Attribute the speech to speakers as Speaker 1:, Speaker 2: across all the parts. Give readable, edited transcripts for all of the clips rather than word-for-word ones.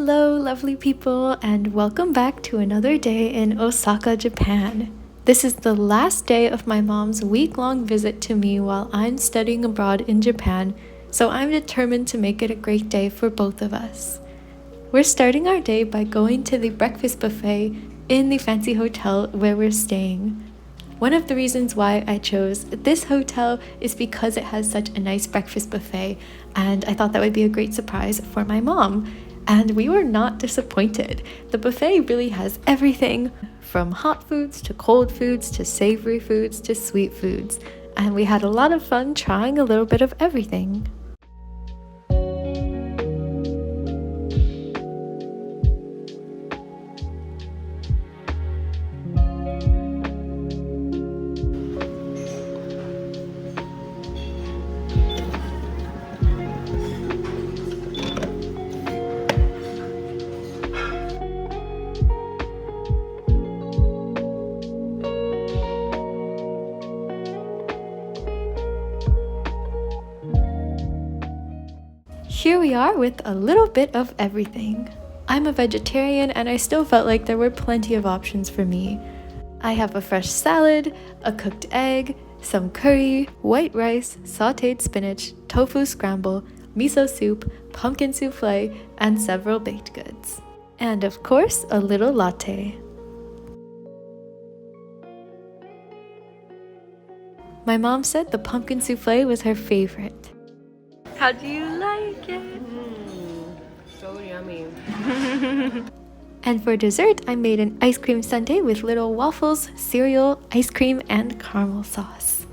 Speaker 1: Hello, lovely people, and welcome back to another day in Osaka, Japan. This is the last day of my mom's week-long visit to me while I'm studying abroad in Japan, so I'm determined to make it a great day for both of us. We're starting our day by going to the breakfast buffet in the fancy hotel where we're staying. One of the reasons why I chose this hotel is because it has such a nice breakfast buffet, and I thought that would be a great surprise for my mom. And we were not disappointed. The buffet really has everything from hot foods to cold foods to savory foods to sweet foods. And we had a lot of fun trying a little bit of everything. Here we are with a little bit of everything. I'm a vegetarian and I still felt like there were plenty of options for me. I have a fresh salad, a cooked egg, some curry, white rice, sauteed spinach, tofu scramble, miso soup, pumpkin souffle, and several baked goods. And of course, a little latte. My mom said the pumpkin souffle was her favorite. How do you like it?
Speaker 2: So yummy.
Speaker 1: And for dessert, I made an ice cream sundae with little waffles, cereal, ice cream, and caramel sauce.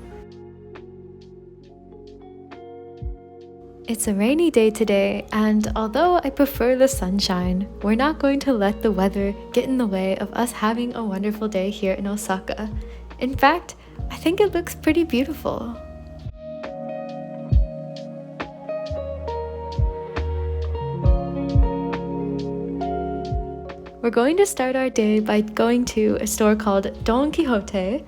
Speaker 1: It's a rainy day today, and although I prefer the sunshine, we're not going to let the weather get in the way of us having a wonderful day here in Osaka. In fact, I think it looks pretty beautiful. We're going to start our day by going to a store called Don Quijote.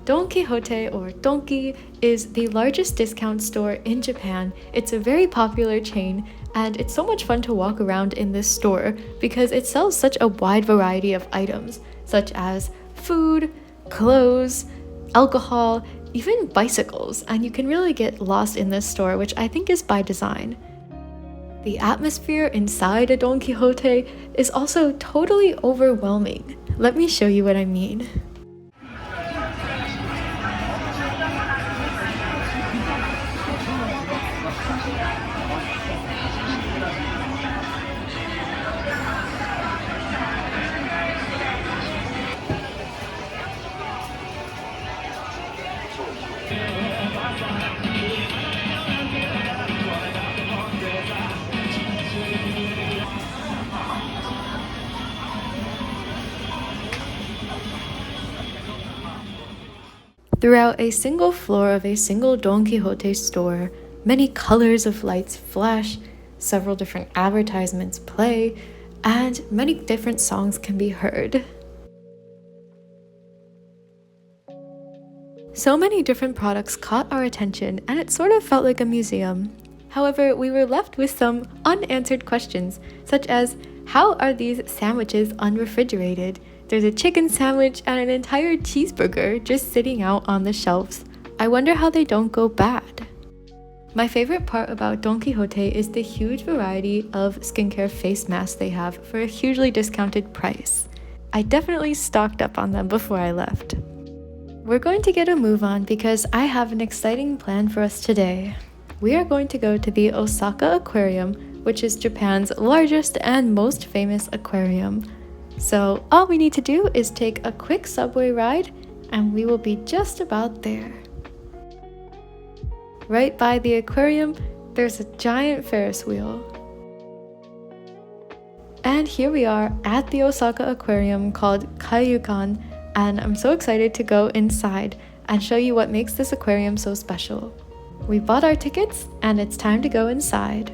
Speaker 1: Don Quijote, or Donki, is the largest discount store in Japan. It's a very popular chain, and it's so much fun to walk around in this store because it sells such a wide variety of items, such as food, clothes, alcohol, even bicycles, and you can really get lost in this store, which I think is by design. The atmosphere inside a Don Quijote is also totally overwhelming. Let me show you what I mean. Throughout a single floor of a single Don Quijote store, many colors of lights flash, several different advertisements play, and many different songs can be heard. So many different products caught our attention, and it sort of felt like a museum. However, we were left with some unanswered questions, such as, how are these sandwiches unrefrigerated? There's a chicken sandwich and an entire cheeseburger just sitting out on the shelves. I wonder how they don't go bad. My favorite part about Don Quijote is the huge variety of skincare face masks they have for a hugely discounted price. I definitely stocked up on them before I left. We're going to get a move on because I have an exciting plan for us today. We are going to go to the Osaka Aquarium, which is Japan's largest and most famous aquarium. So all we need to do is take a quick subway ride and we will be just about there. Right by the aquarium, there's a giant Ferris wheel. And here we are at the Osaka Aquarium called Kaiyukan, and I'm so excited to go inside and show you what makes this aquarium so special. We bought our tickets and it's time to go inside.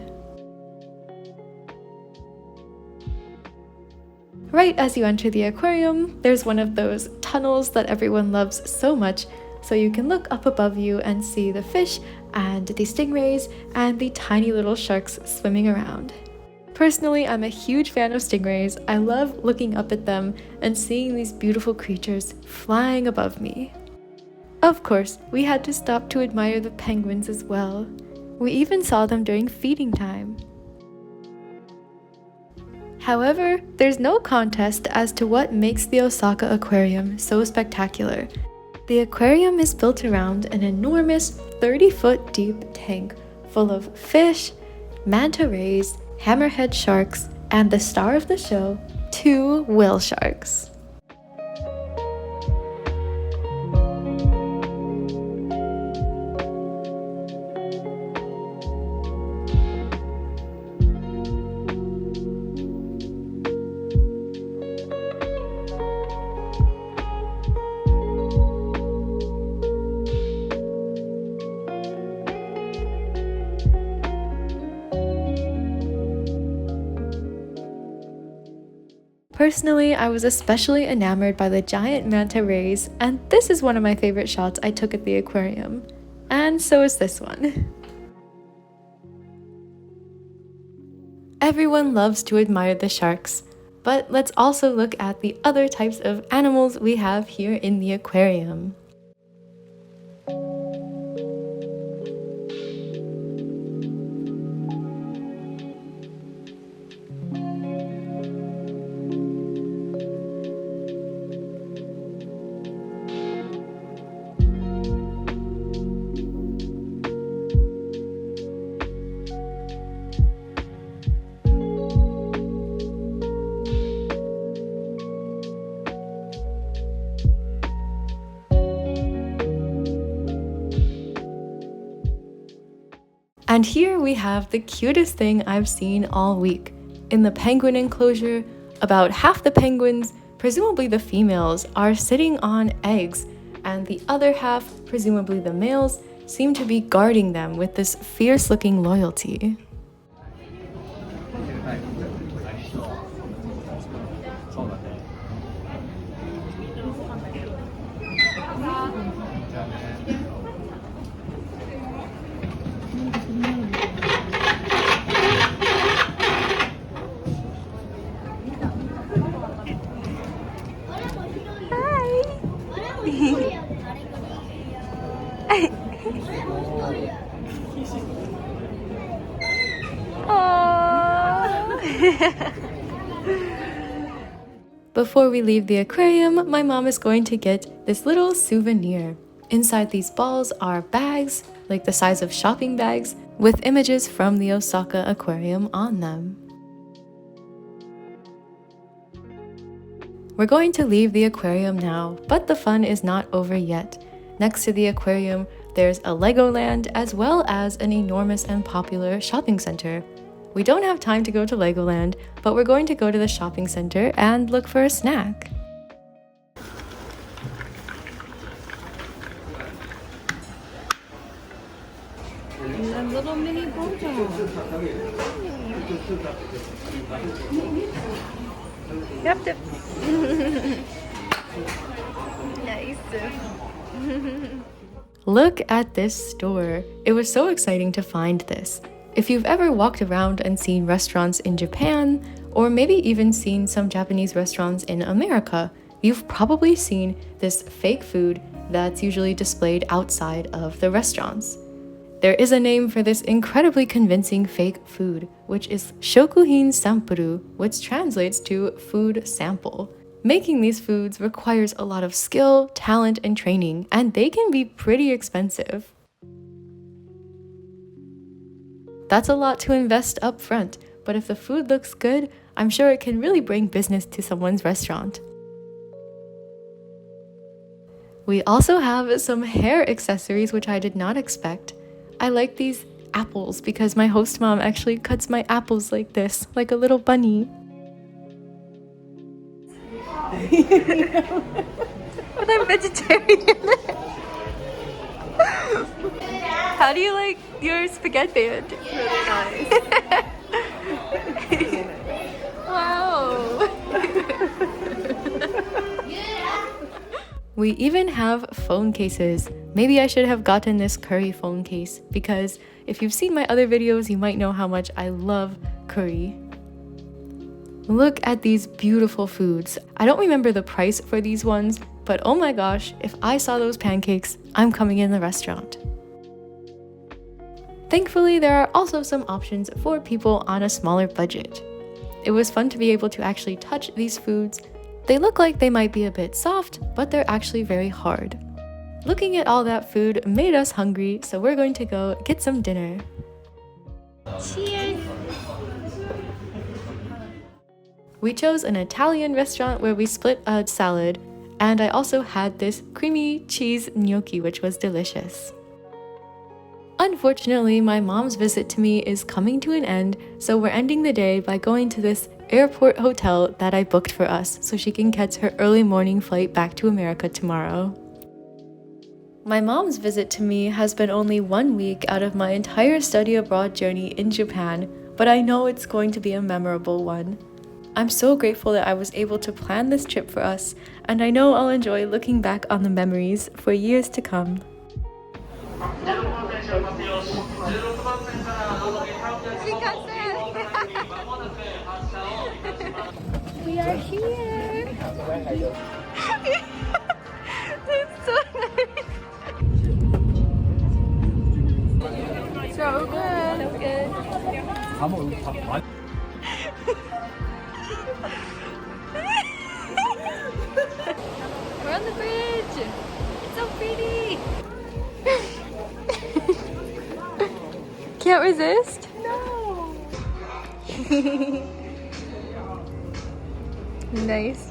Speaker 1: Right as you enter the aquarium, there's one of those tunnels that everyone loves so much, so you can look up above you and see the fish and the stingrays and the tiny little sharks swimming around. Personally, I'm a huge fan of stingrays. I love looking up at them and seeing these beautiful creatures flying above me. Of course, we had to stop to admire the penguins as well. We even saw them during feeding time. However, there's no contest as to what makes the Osaka Aquarium so spectacular. The aquarium is built around an enormous 30-foot deep tank full of fish, manta rays, hammerhead sharks, and the star of the show, 2 whale sharks. Personally, I was especially enamored by the giant manta rays, and this is one of my favorite shots I took at the aquarium. And so is this one. Everyone loves to admire the sharks, but let's also look at the other types of animals we have here in the aquarium. And here we have the cutest thing I've seen all week. In the penguin enclosure, about half the penguins, presumably the females, are sitting on eggs, and the other half, presumably the males, seem to be guarding them with this fierce-looking loyalty. Before we leave the aquarium, my mom is going to get this little souvenir. Inside these balls are bags, like the size of shopping bags, with images from the Osaka Aquarium on them. We're going to leave the aquarium now, but the fun is not over yet. Next to the aquarium, there's a Legoland as well as an enormous and popular shopping center. We don't have time to go to Legoland, but we're going to go to the shopping center and look for a snack.
Speaker 2: A little mini bulldog. You have to. Nice.
Speaker 1: Look at this store. It was so exciting to find this. If you've ever walked around and seen restaurants in Japan, or maybe even seen some Japanese restaurants in America, you've probably seen this fake food that's usually displayed outside of the restaurants. There is a name for this incredibly convincing fake food, which is shokuhin sampuru, which translates to food sample. Making these foods requires a lot of skill, talent, and training, and they can be pretty expensive. That's a lot to invest up front, but if the food looks good, I'm sure it can really bring business to someone's restaurant. We also have some hair accessories, which I did not expect. I like these apples because my host mom actually cuts my apples like this, like a little bunny. But I'm vegetarian. How do you like your spaghetti band?
Speaker 2: Really nice.
Speaker 1: Wow. We even have phone cases. Maybe I should have gotten this curry phone case because if you've seen my other videos, you might know how much I love curry. Look at these beautiful foods. I don't remember the price for these ones, but oh my gosh, if I saw those pancakes, I'm coming in the restaurant. Thankfully, there are also some options for people on a smaller budget. It was fun to be able to actually touch these foods. They look like they might be a bit soft, but they're actually very hard. Looking at all that food made us hungry, so we're going to go get some dinner.
Speaker 2: Cheers!
Speaker 1: We chose an Italian restaurant where we split a salad, and I also had this creamy cheese gnocchi, which was delicious. Unfortunately, my mom's visit to me is coming to an end, so we're ending the day by going to this airport hotel that I booked for us so she can catch her early morning flight back to America tomorrow. My mom's visit to me has been only 1 week out of my entire study abroad journey in Japan, but I know it's going to be a memorable one. I'm so grateful that I was able to plan this trip for us, and I know I'll enjoy looking back on the memories for years to come.
Speaker 2: We are here! It's so nice! So good! So good! We're on the bridge! It's so pretty!
Speaker 1: Can't resist?
Speaker 2: No!
Speaker 1: Nice.